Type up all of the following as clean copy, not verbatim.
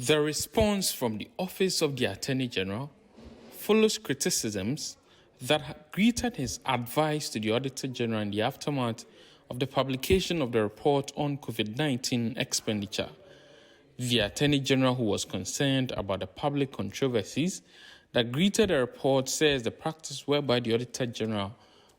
The response from the Office of the Attorney General follows criticisms that greeted his advice to the Auditor General in the aftermath of the publication of the report on COVID-19 expenditure. The Attorney General, who was concerned about the public controversies that greeted the report, says the practice whereby the Auditor General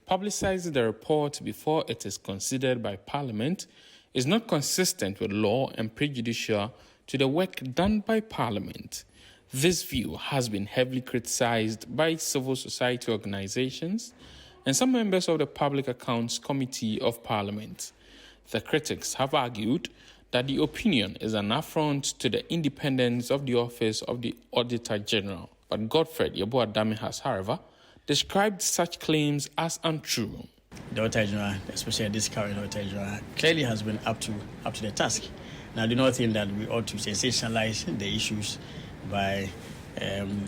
publicizes the report before it is considered by Parliament is not consistent with law and prejudicial to the work done by Parliament. This view has been heavily criticized by civil society organizations and some members of the Public Accounts Committee of Parliament. The critics have argued that the opinion is an affront to the independence of the Office of the Auditor General. But Godfred Yeboah-Dame has, however, described such claims as untrue. The Auditor General, especially this current Auditor General, clearly has been up to the task. Now, I do not think that we ought to sensationalize the issues by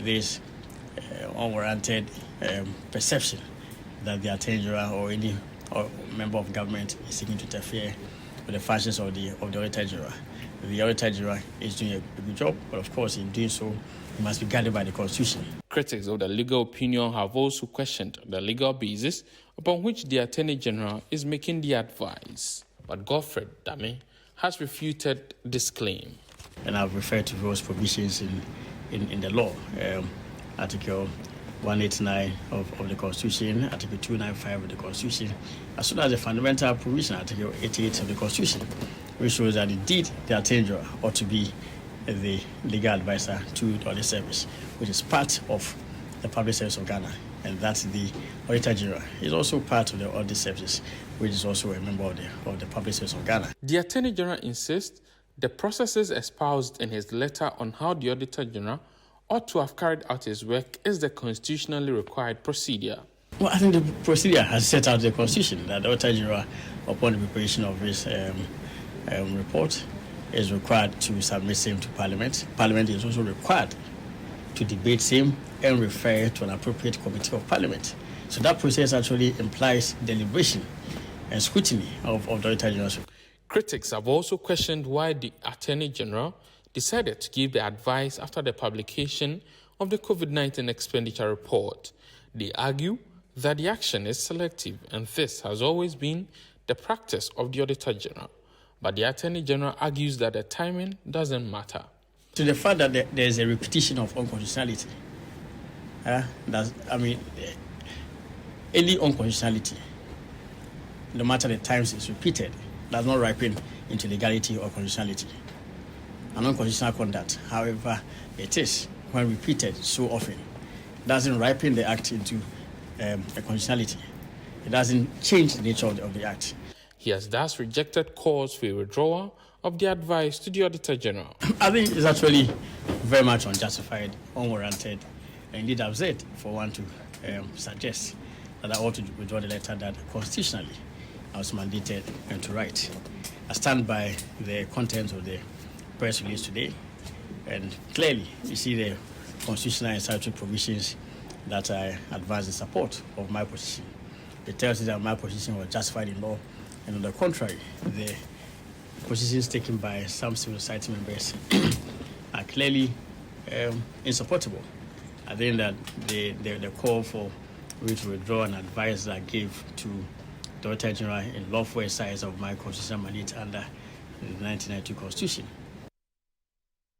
this unwarranted perception that the Attorney General or any member of government is seeking to interfere with the functions of the Auditor General. The Auditor General is doing a good job, but of course, in doing so, he must be guided by the Constitution. Critics of the legal opinion have also questioned the legal basis upon which the Attorney General is making the advice. But Godfred Dame has refuted this claim. And I've referred to those provisions in the law, Article 189 of the Constitution, Article 295 of the Constitution, as well as the fundamental provision, Article 88 of the Constitution, which shows that indeed the Attorney General ought to be the legal advisor to the Audit Service, which is part of the Public Service of Ghana, and that's the Auditor General. He's also part of the Audit Service, which is also a member of the Public Service of Ghana. The Attorney General insists the processes espoused in his letter on how the Auditor General ought to have carried out his work is the constitutionally required procedure. Well, I think the procedure has set out the Constitution that the Auditor General, upon the preparation of his report, is required to submit same to Parliament. Parliament is also required to debate same and refer to an appropriate committee of Parliament. So that process actually implies deliberation and scrutiny of the Auditor General. Critics have also questioned why the Attorney General decided to give the advice after the publication of the COVID-19 expenditure report. They argue that the action is selective, and this has always been the practice of the Auditor General. But the Attorney General argues that the timing doesn't matter. To the fact that there is a repetition of unconstitutionality, any unconstitutionality, no matter the times it's repeated, does not ripen into legality or constitutionality. An unconstitutional conduct, however it is, when repeated so often, doesn't ripen the act into a constitutionality. It doesn't change the nature of the act. He has thus rejected calls for a withdrawal of the advice to the Auditor General. I think it's actually very much unjustified, unwarranted, and indeed absurd for one to suggest that I ought to withdraw the letter that constitutionally I was mandated and to write. I stand by the contents of the press release today, and clearly you see the constitutional and statutory provisions that I advance in support of my position. It tells you that my position was justified in law, and on the contrary, the positions taken by some civil society members are clearly insupportable. I think that the call for me to withdraw an advice that I gave to the Auditor General in lawful exercise of my constitutional mandate under the 1992 Constitution